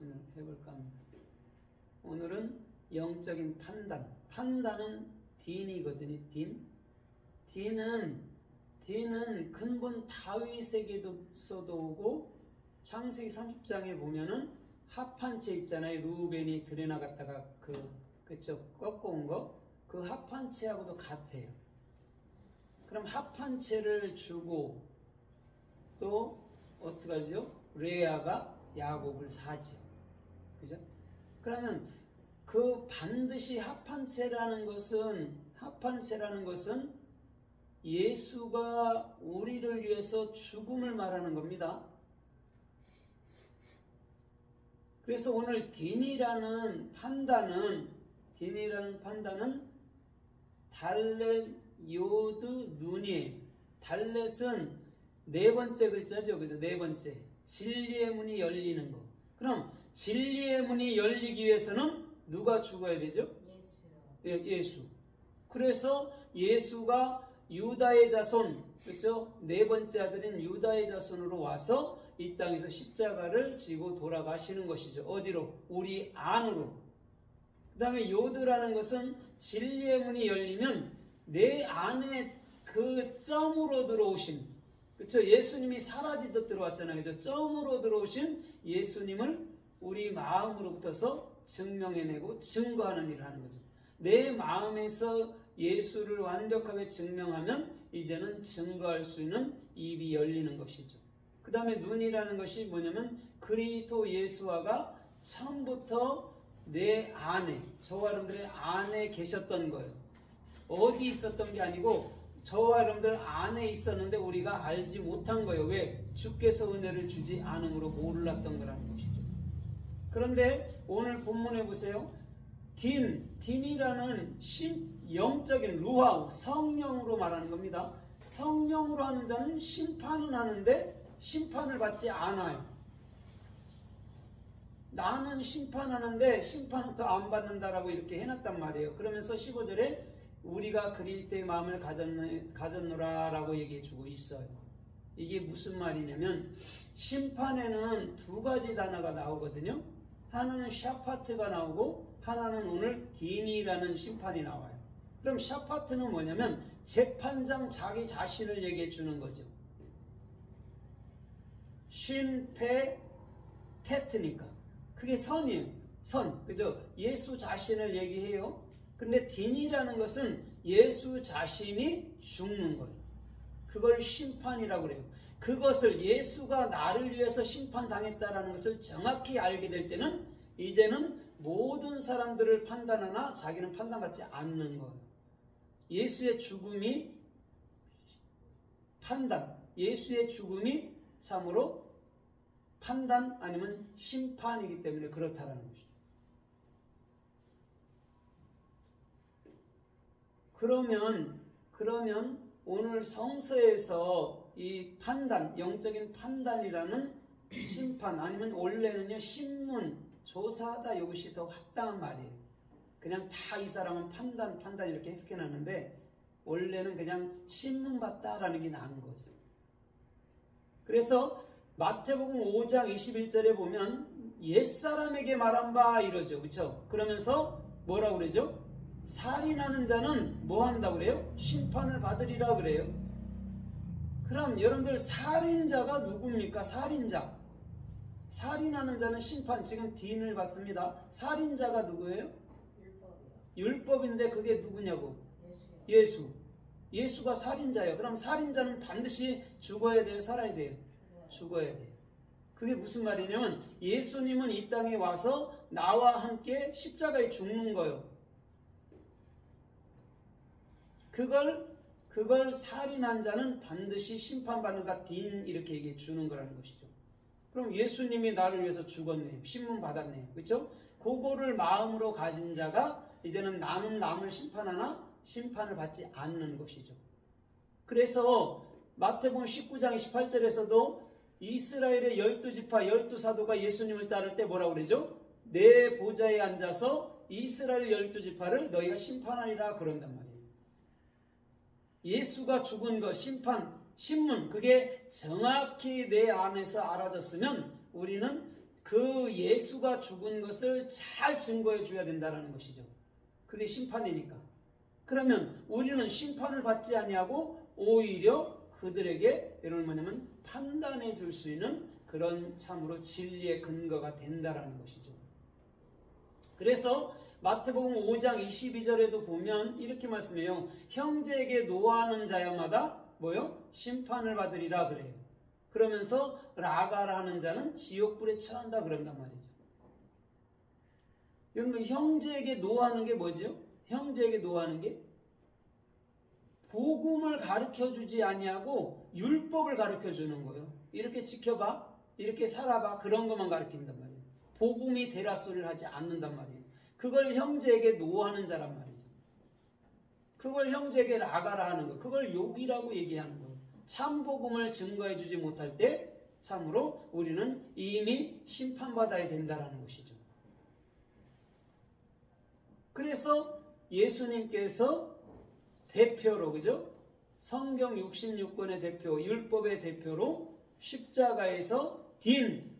말씀을 해볼까 합니다. 오늘은 영적인 판단. 판단은 딘이거든요. 딘은 근본 다윗에게서도 오고 창세기 30장에 보면은 합한 채 있잖아요. 루벤이 들여나갔다가 그쵸 꺾어온 거. 그 합한 채하고도 같아요. 그럼 합한 채를 주고 또 어떡하죠? 레아가 야곱을 사죠. 그죠? 그러면 그 반드시 합한 채라는 것은 예수가 우리를 위해서 죽음을 말하는 겁니다. 그래서 오늘 딘이라는 판단은 달렛 요드 눈이. 달렛은 네 번째 글자죠. 그죠? 네 번째. 진리의 문이 열리는 거. 그럼 진리의 문이 열리기 위해서는 누가 죽어야 되죠? 예수요. 예수. 그래서 예수가 유다의 자손, 그렇죠? 네 번째 아들인 유다의 자손으로 와서 이 땅에서 십자가를 지고 돌아가시는 것이죠. 어디로? 우리 안으로. 그 다음에 요드라는 것은 진리의 문이 열리면 내 안에 그 점으로 들어오신, 그렇죠? 예수님이 사라지듯 들어왔잖아요. 그죠? 점으로 들어오신 예수님을 우리 마음으로부터서 증명해내고 증거하는 일을 하는 거죠. 내 마음에서 예수를 완벽하게 증명하면 이제는 증거할 수 있는 입이 열리는 것이죠. 그 다음에 눈이라는 것이 뭐냐면 그리스도 예수와가 처음부터 내 안에, 저와 여러분들의 안에 계셨던 거예요. 어디 있었던 게 아니고 저와 여러분들 안에 있었는데 우리가 알지 못한 거예요. 왜? 주께서 은혜를 주지 않음으로 몰랐던 거라는 것이죠. 그런데 오늘 본문에 보세요. 딘이라는 영적인 루하우, 성령으로 말하는 겁니다. 성령으로 하는 자는 심판은 하는데 심판을 받지 않아요. 나는 심판하는데 심판은 더 안 받는다라고 이렇게 해놨단 말이에요. 그러면서 15절에 우리가 그리스도의 마음을 가졌노라 라고 얘기해주고 있어요. 이게 무슨 말이냐면 심판에는 두 가지 단어가 나오거든요. 하나는 샤파트가 나오고 하나는 오늘 딘이라는 심판이 나와요. 그럼 샤파트는 뭐냐면 재판장 자기 자신을 얘기해 주는 거죠. 쉰페 테트니까 그게 선이에요. 선. 그죠? 예수 자신을 얘기해요. 근데 딘이라는 것은 예수 자신이 죽는 거예요. 그걸 심판이라고 그래요. 그것을 예수가 나를 위해서 심판당했다라는 것을 정확히 알게 될 때는 이제는 모든 사람들을 판단하나 자기는 판단받지 않는 거예요. 예수의 죽음이 판단, 예수의 죽음이 참으로 판단 아니면 심판이기 때문에 그렇다라는 것이죠. 그러면 오늘 성서에서 이 판단, 영적인 판단이라는 심판 아니면 원래는요 신문, 조사하다 이것이 더 합당한 말이에요. 그냥 다 이 사람은 판단 이렇게 해석해놨는데 원래는 그냥 신문 봤다라는 게 나은 거죠. 그래서 마태복음 5장 21절에 보면 옛사람에게 말한 바 이러죠. 그렇죠? 그러면서 뭐라고 그러죠? 살인하는 자는 뭐 한다고 그래요? 심판을 받으리라 그래요. 그럼 여러분들 살인자가 누굽니까? 살인자. 살인하는 자는 심판. 지금 딘을 봤습니다. 살인자가 누구예요? 율법인데 그게 누구냐고? 예수. 예수가 살인자예요. 그럼 살인자는 반드시 죽어야 돼요? 살아야 돼요? 죽어야 돼요. 그게 무슨 말이냐면 예수님은 이 땅에 와서 나와 함께 십자가에 죽는 거예요. 그걸 살인한 자는 반드시 심판받는다. 딘 이렇게 얘기해 주는 거라는 것이죠. 그럼 예수님이 나를 위해서 죽었네요. 신문 받았네요. 그렇죠? 그거를 마음으로 가진 자가 이제는 나는 남을 심판하나 심판을 받지 않는 것이죠. 그래서 마태복음 19장 18절에서도 이스라엘의 12지파 12사도가 예수님을 따를 때 뭐라고 그러죠? 내 보좌에 앉아서 이스라엘 12지파를 너희가 심판하리라 그런단 말이에요. 예수가 죽은 것, 심판, 신문 그게 정확히 내 안에서 알아졌으면 우리는 그 예수가 죽은 것을 잘 증거해 줘야 된다는 것이죠. 그게 심판이니까. 그러면 우리는 심판을 받지 아니하고 오히려 그들에게 여러분 뭐냐면 판단해 줄 수 있는 그런 참으로 진리의 근거가 된다라는 것이죠. 그래서 마태복음 5장 22절에도 보면 이렇게 말씀해요. 형제에게 노하는 자야마다 뭐요? 심판을 받으리라 그래요. 그러면서 라가라는 자는 지옥불에 처한다 그런단 말이죠. 여러분 형제에게 노하는 게 뭐죠? 형제에게 노하는 게 복음을 가르쳐주지 아니하고 율법을 가르쳐주는 거예요. 이렇게 지켜봐, 이렇게 살아봐, 그런 것만 가르친단 말이에요. 복음이 되라 소리를 하지 않는단 말이에요. 그걸 형제에게 노하는 자란 말이죠. 그걸 형제에게 라가라 하는 거, 그걸 욕이라고 얘기하는 거예요. 참 복음을 증거해주지 못할 때 참으로 우리는 이미 심판받아야 된다는 것이죠. 그래서 예수님께서 대표로, 그죠? 성경 66권의 대표, 율법의 대표로 십자가에서 딘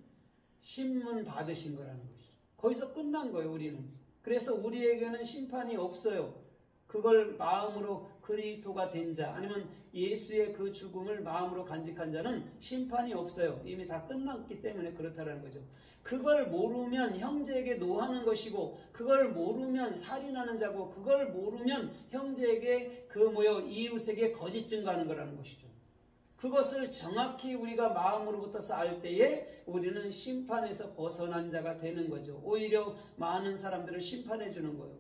신문 받으신 거라는 것이죠. 거기서 끝난 거예요, 우리는. 그래서 우리에게는 심판이 없어요. 그걸 마음으로 그리스도가 된 자, 아니면 예수의 그 죽음을 마음으로 간직한 자는 심판이 없어요. 이미 다 끝났기 때문에 그렇다는 거죠. 그걸 모르면 형제에게 노하는 것이고, 그걸 모르면 살인하는 자고, 그걸 모르면 형제에게 이웃에게 거짓 증거하는 거라는 것이죠. 그것을 정확히 우리가 마음으로부터서 알 때에 우리는 심판에서 벗어난 자가 되는 거죠. 오히려 많은 사람들을 심판해 주는 거예요.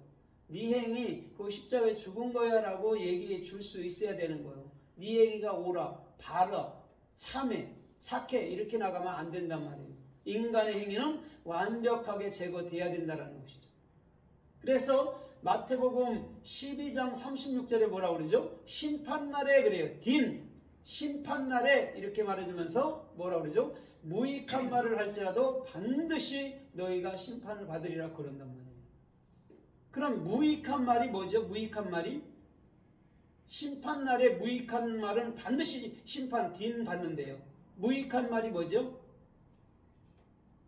네 행위 그 십자가에 죽은 거야 라고 얘기해 줄 수 있어야 되는 거예요. 네 얘기가 옳아, 바라, 참해, 착해 이렇게 나가면 안 된단 말이에요. 인간의 행위는 완벽하게 제거돼야 된다는 것이죠. 그래서 마태복음 12장 36절에 뭐라고 그러죠? 심판날에 그래요. 딘 심판날에 이렇게 말해주면서 뭐라고 그러죠? 무익한 말을 할지라도 반드시 너희가 심판을 받으리라 그런단 말이에요. 그럼 무익한 말이 뭐죠? 무익한 말이? 심판날에 무익한 말은 반드시 심판 딘 받는데요. 무익한 말이 뭐죠?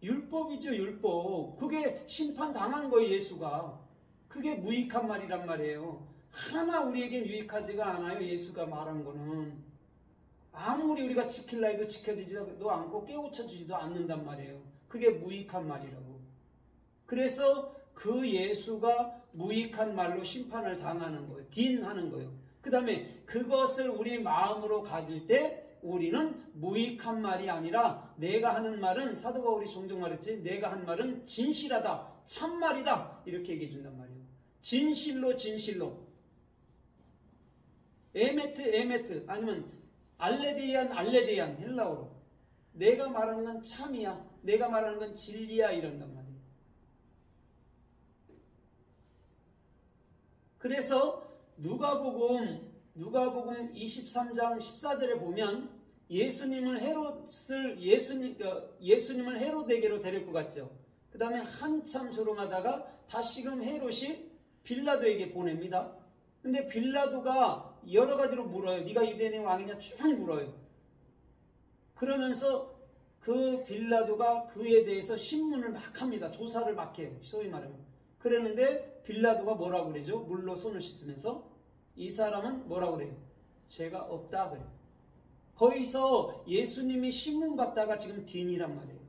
율법이죠, 율법. 그게 심판 당한 거예요, 예수가. 그게 무익한 말이란 말이에요. 하나 우리에겐 유익하지가 않아요, 예수가 말한 거는. 아무리 우리가 지킬라 해도 지켜지지도 않고 깨우쳐지지도 않는단 말이에요. 그게 무익한 말이라고. 그래서 그 예수가 무익한 말로 심판을 당하는 거예요. 딘하는 거예요. 그 다음에 그것을 우리 마음으로 가질 때 우리는 무익한 말이 아니라 내가 하는 말은 사도 바울이 종종 말했지 내가 한 말은 진실하다, 참말이다 이렇게 얘기해 준단 말이에요. 진실로 진실로 에메트 아니면 알레데이안 헬라어로 내가 말하는 건 참이야, 내가 말하는 건 진리야 이런단 말이에요. 그래서 누가복음 23장 14절에 보면 예수님을 헤롯에게로 데리고 갔죠. 그 다음에 한참 조롱하다가 다시금 헤롯이 빌라도에게 보냅니다. 근데 빌라도가 여러 가지로 물어요. 네가 유대인의 왕이냐 쭉 물어요. 그러면서 그 빌라도가 그에 대해서 신문을 막 합니다. 조사를 막 해요. 소위 말하면. 그랬는데 빌라도가 뭐라고 그러죠? 물로 손을 씻으면서 이 사람은 뭐라고 그래요? 죄가 없다 그래요. 거기서 예수님이 신문 받다가 지금 딘이란 말이에요.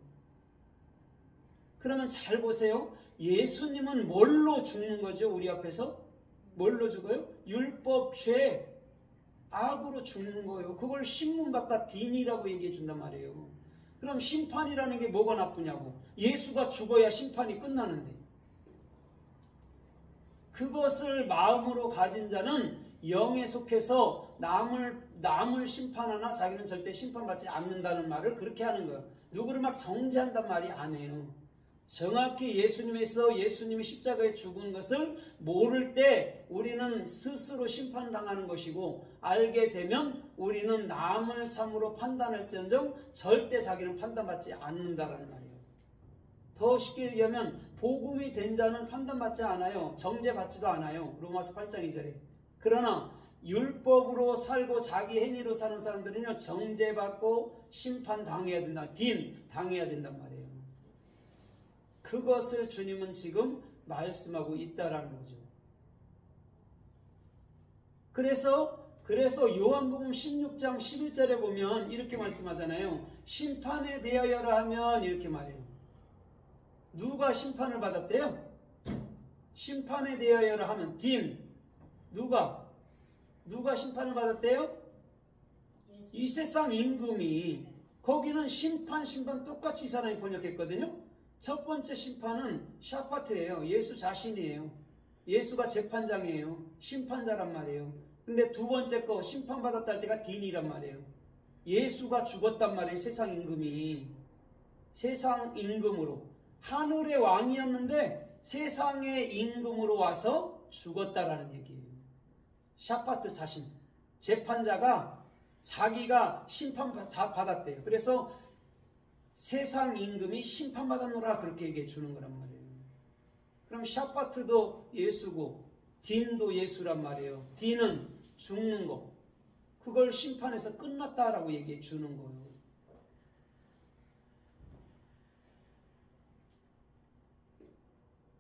그러면 잘 보세요. 예수님은 뭘로 죽는 거죠? 우리 앞에서? 뭘로 죽어요? 율법, 죄, 악으로 죽는 거예요. 그걸 신문 받다 딘이라고 얘기해 준단 말이에요. 그럼 심판이라는 게 뭐가 나쁘냐고. 예수가 죽어야 심판이 끝나는데. 그것을 마음으로 가진 자는 영에 속해서 남을 심판하나 자기는 절대 심판받지 않는다는 말을 그렇게 하는 거예요. 누구를 막 정죄한단 말이 아니에요. 정확히 예수님이 십자가에 죽은 것을 모를 때 우리는 스스로 심판당하는 것이고, 알게 되면 우리는 남을 참으로 판단할지언정 절대 자기는 판단받지 않는다라는 말이에요. 더 쉽게 얘기하면 복음이 된 자는 판단받지 않아요. 정죄받지도 않아요. 로마서 8장 2절에. 그러나 율법으로 살고 자기 행위로 사는 사람들은요, 정죄받고 심판당해야 된다. 당해야 된단 말이에요. 그것을 주님은 지금 말씀하고 있다라는 거죠. 그래서 요한복음 16장 11절에 보면 이렇게 말씀하잖아요. 심판에 대하여라 하면 이렇게 말해요. 누가 심판을 받았대요? 심판에 대하여라 하면 누가 심판을 받았대요? 이 세상 임금이. 거기는 심판 똑같이 이 사람이 번역했거든요. 첫 번째 심판은 샤파트예요. 예수 자신이에요. 예수가 재판장이에요. 심판자란 말이에요. 근데 두 번째 거 심판받았다 할 때가 딘이란 말이에요. 예수가 죽었단 말이에요. 세상 임금이. 세상 임금으로. 하늘의 왕이었는데 세상의 임금으로 와서 죽었다라는 얘기예요. 샤파트 자신. 재판자가 자기가 심판 다 받았대요. 그래서 세상 임금이 심판받았노라 그렇게 얘기해 주는 거란 말이에요. 그럼 샤파트도 예수고 딘도 예수란 말이에요. 딘은 죽는 거. 그걸 심판해서 끝났다라고 얘기해 주는 거예요.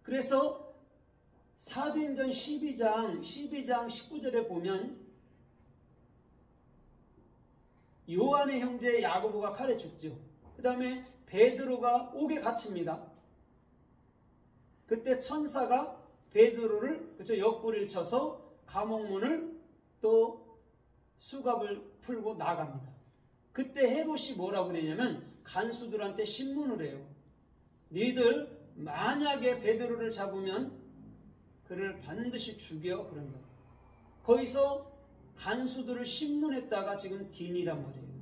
그래서 사도행전 12장 19절에 보면 요한의 형제 야고보가 칼에 죽죠. 그 다음에 베드로가 옥에 갇힙니다. 그때 천사가 베드로를 옆구리를 쳐서 감옥문을 또 수갑을 풀고 나갑니다. 그때 헤롯이 뭐라고 그러냐면 간수들한테 신문을 해요. 너희들 만약에 베드로를 잡으면 그를 반드시 죽여 그런다. 거기서 간수들을 신문했다가 지금 딘이란 말이에요.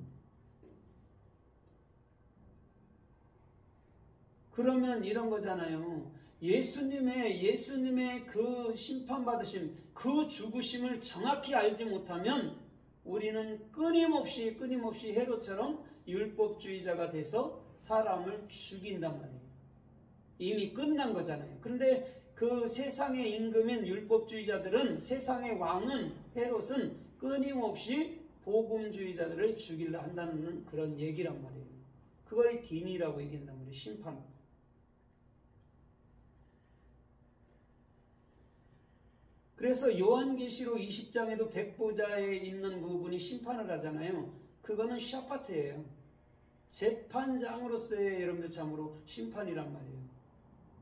그러면 이런 거잖아요. 예수님의 그 심판받으심, 그 죽으심을 정확히 알지 못하면 우리는 끊임없이 헤롯처럼 율법주의자가 돼서 사람을 죽인단 말이에요. 이미 끝난 거잖아요. 그런데 그 세상의 임금인 율법주의자들은, 세상의 왕은, 헤롯은 끊임없이 복음주의자들을 죽이려 한다는 그런 얘기란 말이에요. 그걸 딘이라고 얘기한단 말이에요. 심판. 그래서 요한계시록 20장에도 백보자에 있는 그분이 심판을 하잖아요. 그거는 샤파트예요. 재판장으로서의 여러분들 참으로 심판이란 말이에요.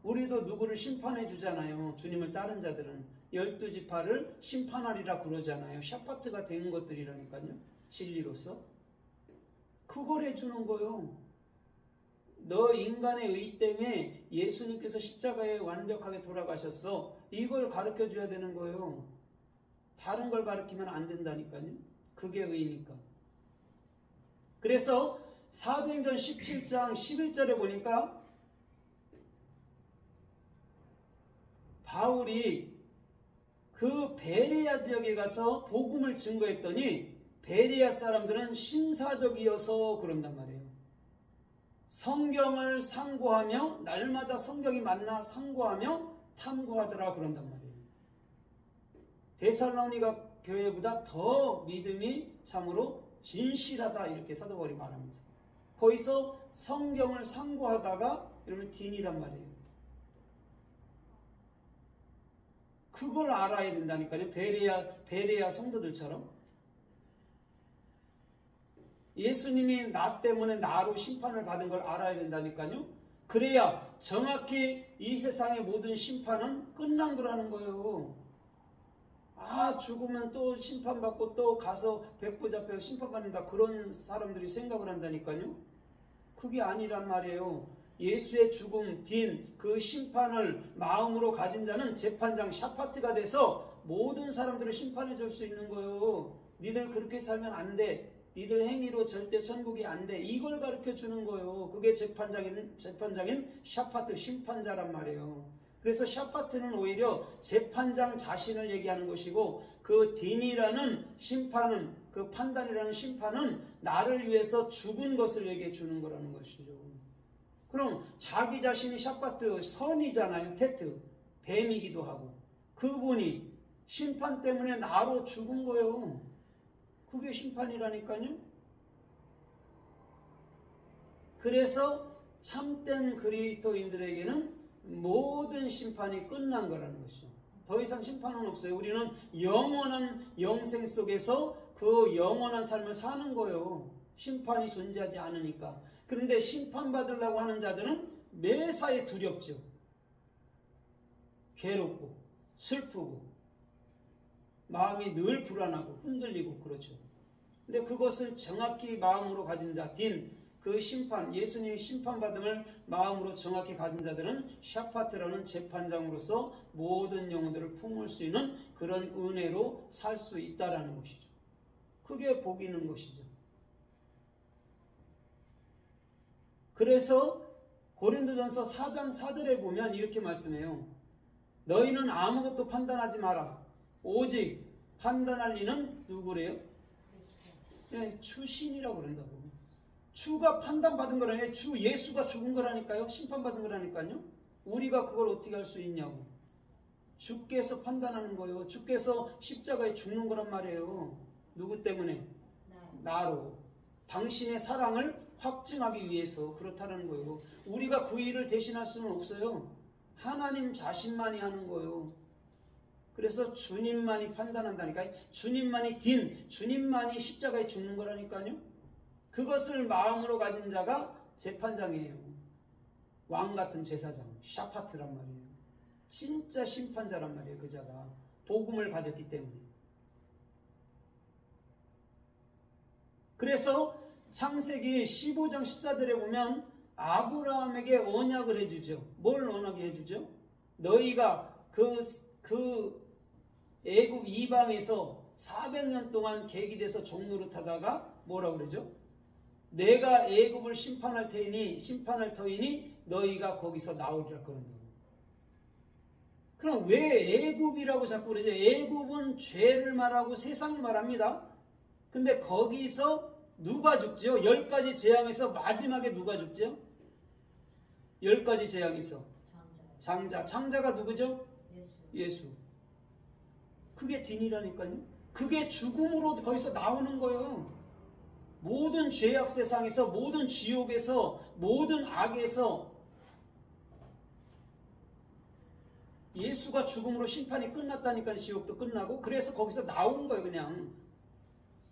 우리도 누구를 심판해 주잖아요. 주님을 따른 자들은 12지파를 심판하리라 그러잖아요. 샤파트가 된 것들이라니까요. 진리로서. 그걸 해주는 거요. 너 인간의 의 때문에 예수님께서 십자가에 완벽하게 돌아가셨어. 이걸 가르쳐줘야 되는 거예요. 다른 걸 가르치면 안 된다니까요. 그게 의니까. 그래서 사도행전 17장 11절에 보니까 바울이 그 베레아 지역에 가서 복음을 증거했더니 베레아 사람들은 신사적이어서 그런단 말이에요. 성경을 상고하며 날마다 성경이 맞나 상고하며 탐구하더라 그런단 말이에요. 데살로니가 교회보다 더 믿음이 참으로 진실하다 이렇게 사도 바울이 말합니다. 거기서 성경을 상고하다가 이러면 딘이란 말이에요. 그걸 알아야 된다니까요. 베레아 성도들처럼. 예수님이 나 때문에 나로 심판을 받은 걸 알아야 된다니까요. 그래야 정확히 이 세상의 모든 심판은 끝난 거라는 거예요. 아, 죽으면 또 심판받고 또 가서 백보잡혀서 심판받는다. 그런 사람들이 생각을 한다니까요. 그게 아니란 말이에요. 예수의 죽음, 딘, 그 심판을 마음으로 가진 자는 재판장 샤파트가 돼서 모든 사람들을 심판해 줄 수 있는 거예요. 니들 그렇게 살면 안 돼. 니들 행위로 절대 천국이 안 돼. 이걸 가르쳐 주는 거예요. 그게 재판장인 샤파트, 심판자란 말이에요. 그래서 샤파트는 오히려 재판장 자신을 얘기하는 것이고, 그 딘이라는 심판은, 그 판단이라는 심판은 나를 위해서 죽은 것을 얘기해 주는 거라는 것이죠. 그럼 자기 자신이 샤파트, 선이잖아요. 테트, 뱀이기도 하고. 그분이 심판 때문에 나로 죽은 거예요. 그게 심판이라니까요. 그래서 참된 그리스도인들에게는 모든 심판이 끝난 거라는 것이죠. 더 이상 심판은 없어요. 우리는 영원한 영생 속에서 그 영원한 삶을 사는 거예요. 심판이 존재하지 않으니까. 그런데 심판받으려고 하는 자들은 매사에 두렵죠. 괴롭고 슬프고 마음이 늘 불안하고 흔들리고 그렇죠. 근데 그것을 정확히 마음으로 가진 자, 그 심판, 예수님의 심판받음을 마음으로 정확히 가진 자들은 샤파트라는 재판장으로서 모든 영혼들을 품을 수 있는 그런 은혜로 살 수 있다라는 것이죠. 그게 복 있는 것이죠. 그래서 고린도전서 4장 4절에 보면 이렇게 말씀해요. 너희는 아무것도 판단하지 마라. 오직 판단할 이는 누구래요? 네, 주신이라고 그런다고. 주가 판단받은 거라니까요. 주 예수가 죽은 거라니까요. 심판받은 거라니까요. 우리가 그걸 어떻게 할 수 있냐고. 주께서 판단하는 거예요. 주께서 십자가에 죽는 거란 말이에요. 누구 때문에? 나로. 당신의 사랑을 확증하기 위해서 그렇다는 거예요. 우리가 그 일을 대신할 수는 없어요. 하나님 자신만이 하는 거예요. 그래서 주님만이 판단한다니까요. 주님만이 주님만이 십자가에 죽는 거라니까요. 그것을 마음으로 가진 자가 재판장이에요. 왕 같은 제사장, 샤파트란 말이에요. 진짜 심판자란 말이에요. 그 자가 복음을 가졌기 때문에. 그래서 창세기 15장 14절에 보면 아브라함에게 언약을 해주죠. 뭘 언약을 해주죠? 너희가 그 애굽 이방에서 400년 동안 객이 돼서 종노릇 하다가 뭐라고 그러죠? 내가 애굽을 심판할 터이니 너희가 거기서 나오리라 그런다고. 그럼 왜 애굽이라고 자꾸 그러죠? 애굽은 죄를 말하고 세상을 말합니다. 근데 거기서 누가 죽죠? 10가지 재앙에서 마지막에 누가 죽죠? 10가지 재앙에서 장자가 누구죠? 예수. 그게 딘이라니까요. 그게 죽음으로 거기서 나오는 거예요. 모든 죄악 세상에서, 모든 지옥에서, 모든 악에서 예수가 죽음으로 심판이 끝났다니까. 지옥도 끝나고. 그래서 거기서 나온 거예요. 그냥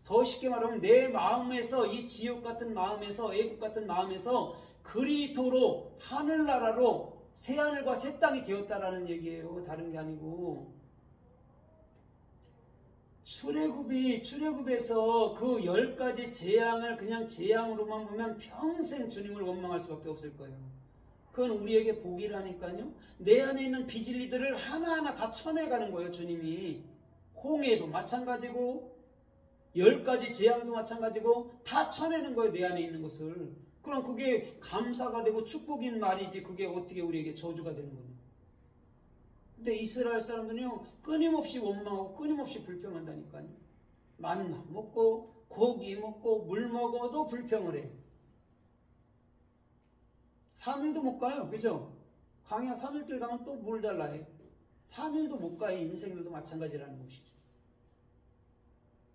더 쉽게 말하면 내 마음에서, 이 지옥 같은 마음에서, 애국 같은 마음에서 그리스도로 하늘나라로 새하늘과 새 땅이 되었다라는 얘기예요. 다른 게 아니고. 출애굽에서 그 10가지 재앙을 그냥 재앙으로만 보면 평생 주님을 원망할 수밖에 없을 거예요. 그건 우리에게 복이라니까요. 내 안에 있는 비진리들을 하나하나 다 쳐내가는 거예요. 주님이. 홍해도 마찬가지고 10가지 재앙도 마찬가지고 다 쳐내는 거예요. 내 안에 있는 것을. 그럼 그게 감사가 되고 축복인 말이지 그게 어떻게 우리에게 저주가 되는 거냐. 근데 이스라엘 사람들은요, 끊임없이 원망하고 끊임없이 불평한다니까요. 만나 먹고 고기 먹고 물 먹어도 불평을 해요. 3일도 못 가요. 그죠? 광야 3일길 가면 또 물 달라 해요. 3일도 못 가요. 인생들도 마찬가지라는 것이죠.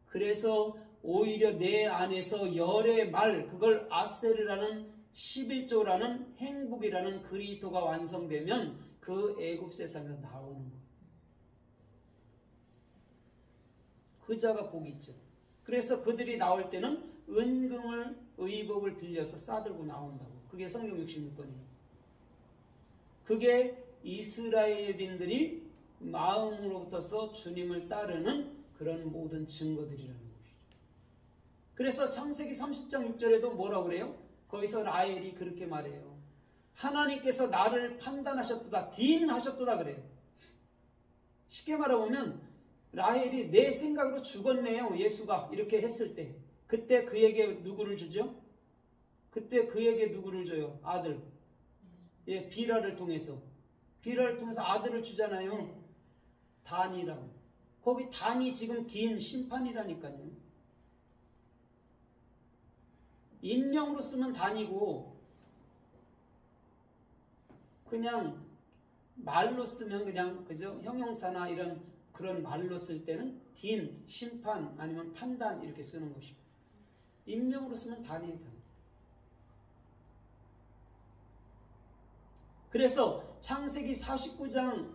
그래서 오히려 내 안에서 열의 말, 그걸 아세르라는 11조라는 행복이라는 그리스도가 완성되면 그 애굽 세상에서 나오는 거예요. 그 자가 복이 있죠. 그래서 그들이 나올 때는 은금을 의복을 빌려서 싸들고 나온다고. 그게 성경 66권이에요. 그게 이스라엘인들이 마음으로부터서 주님을 따르는 그런 모든 증거들이라는 것이죠. 그래서 창세기 30장 6절에도 뭐라고 그래요? 거기서 라헬이 그렇게 말해요. 하나님께서 나를 판단하셨도다. 딘하셨도다 그래요. 쉽게 말해보면 라헬이 내 생각으로 죽었네요. 예수가 이렇게 했을 때. 그때 그에게 누구를 주죠? 그때 그에게 누구를 줘요? 아들. 예, 비라를 통해서. 비라를 통해서 아들을 주잖아요. 단이라고. 거기 단이 지금 딘 심판이라니까요. 인명으로 쓰면 단이고 그냥 말로 쓰면 그냥 그죠? 형용사나 이런 그런 말로 쓸 때는 딘, 심판 아니면 판단 이렇게 쓰는 것이고 인명으로 쓰면 단이에요. 그래서 창세기 49장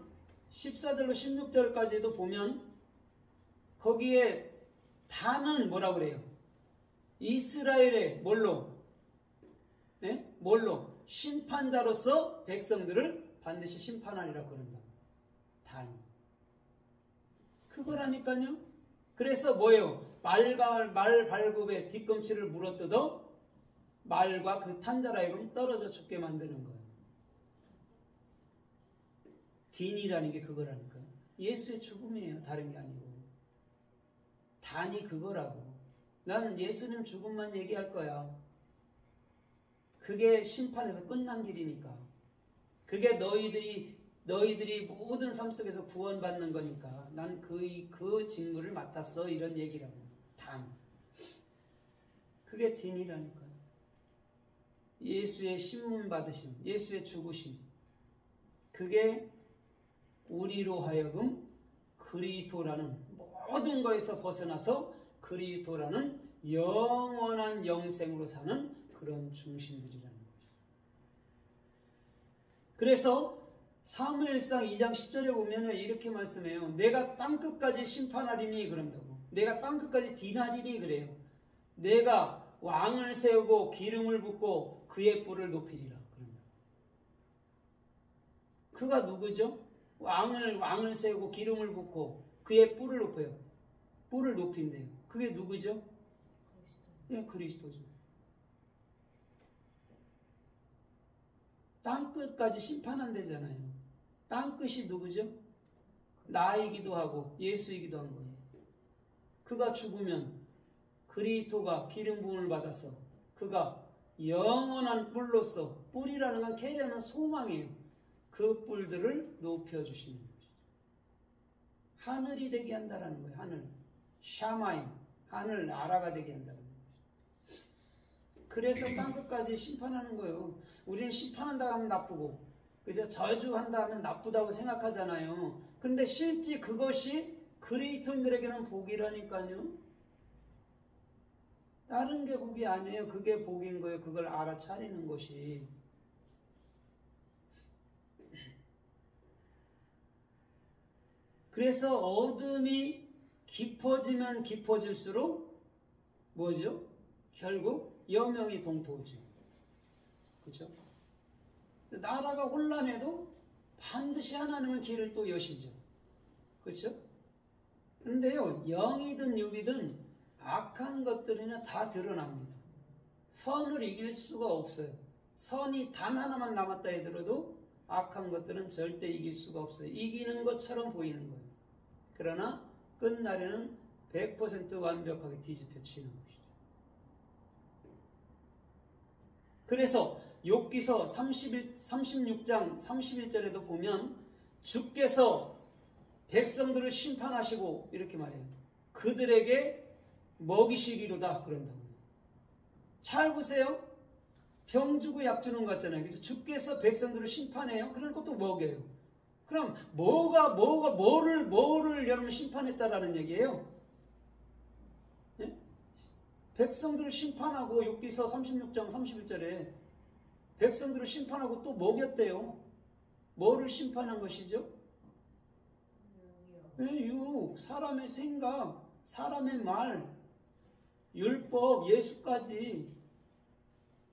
14절로 16절까지도 보면 거기에 단은 뭐라고 그래요? 이스라엘의 뭘로? 네? 뭘로? 심판자로서 백성들을 반드시 심판하리라고 그런다. 단. 그거라니까요. 그래서 뭐예요? 말 발굽에 뒤꿈치를 물어뜯어 말과 그 탄자라이금 떨어져 죽게 만드는 거예요. 딘이라는 게 그거라니까요. 예수의 죽음이에요. 다른 게 아니고. 단이 그거라고. 난 예수님 죽음만 얘기할 거야. 그게 심판에서 끝난 길이니까. 그게 너희들이 모든 삶 속에서 구원받는 거니까. 난 그 직무를 맡았어. 이런 얘기라고. 단. 그게 딘이라니까요. 예수의 신문 받으심, 예수의 죽으심. 그게 우리로 하여금 그리스도라는 모든 것에서 벗어나서 그리스도라는 영원한 영생으로 사는 그런 중심들이라는 거죠. 그래서 사무엘상 2장 10절에 보면 이렇게 말씀해요. 내가 땅끝까지 심판하리니 그런다고. 내가 땅끝까지 딘하리니 그래요. 내가 왕을 세우고 기름을 붓고 그의 뿔을 높이리라. 그런다. 그가 누구죠? 왕을 세우고 기름을 붓고 그의 뿔을 높여요. 뿔을 높인대요. 그게 누구죠? 예, 그리스도죠. 땅끝까지 심판한대잖아요. 땅끝이 누구죠? 나이기도 하고 예수이기도 한 거예요. 그가 죽으면 그리스도가 기름 부음을 받아서 그가 영원한 뿔로서, 뿔이라는 건 계략은 소망이에요. 그 뿔들을 높여주시는 것이죠. 하늘이 되게 한다는 거예요. 하늘. 샤마임. 하늘 나라가 되게 한다는 거죠. 그래서 땅끝까지 심판하는 거예요. 우리는 심판한다 하면 나쁘고, 그죠? 저주한다 하면 나쁘다고 생각하잖아요. 근데 실제 그것이 그리스도인들에게는 복이라니까요. 다른 게 복이 아니에요. 그게 복인 거예요. 그걸 알아차리는 것이. 그래서 어둠이 깊어지면 깊어질수록 뭐죠? 결국 여명이 동토하죠. 그렇죠? 나라가 혼란해도 반드시 하나님은 길을 또 여시죠. 그렇죠? 그런데요, 영이든 육이든 악한 것들은 다 드러납니다. 선을 이길 수가 없어요. 선이 단 하나만 남았다 하더라도 악한 것들은 절대 이길 수가 없어요. 이기는 것처럼 보이는 거예요. 그러나 끝날에는 100% 완벽하게 뒤집혀치는 것이죠. 그래서 욥기서 36장 31절에도 보면 주께서 백성들을 심판하시고 이렇게 말해요. 그들에게 먹이시기로다 그런다고요. 잘 보세요. 병 주고 약 주는 것 같잖아요. 그죠? 주께서 백성들을 심판해요. 그러니까 또 먹여요. 그럼 뭐를 여러분 심판했다라는 얘기예요? 네? 백성들을 심판하고 욥기서 36장 31절에 백성들을 심판하고 또 먹였대요. 뭐를 심판한 것이죠? 육, 사람의 생각, 사람의 말, 율법, 예수까지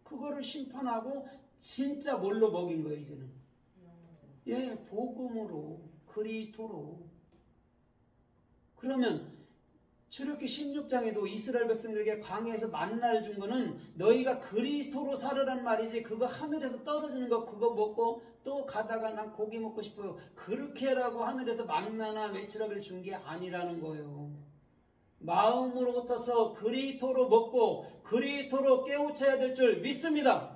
그거를 심판하고 진짜 뭘로 먹인 거예요, 이제는? 예, 복음으로, 그리스도로. 그러면 출애굽기 16장에도 이스라엘 백성들에게 광야에서 만나를 준 거는 너희가 그리스도로 살으란 말이지, 그거 하늘에서 떨어지는 거 그거 먹고 또 가다가 난 고기 먹고 싶어요, 그렇게 하라고 하늘에서 만나나 메추라기를 준 게 아니라는 거예요. 마음으로부터서 그리스도로 먹고 그리스도로 깨우쳐야 될 줄 믿습니다.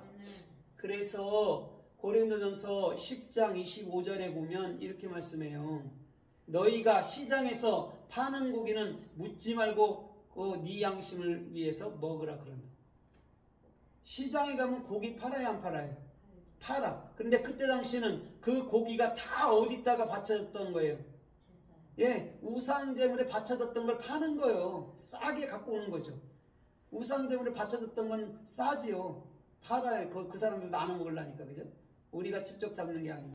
그래서 고린도전서 10장 25절에 보면 이렇게 말씀해요. 너희가 시장에서 파는 고기는 묻지 말고 네 양심을 위해서 먹으라 그런다. 시장에 가면 고기 팔아요, 안 팔아요? 팔아. 근데 그때 당시에는 그 고기가 다 어디다가 바쳐졌던 거예요? 예, 우상제물에 바쳐졌던 걸 파는 거예요. 싸게 갖고 오는 거죠. 우상제물에 바쳐졌던 건 싸지요. 팔아요. 그 사람들 나눠 먹으려니까, 그죠? 우리가 직접 잡는 게 아니고.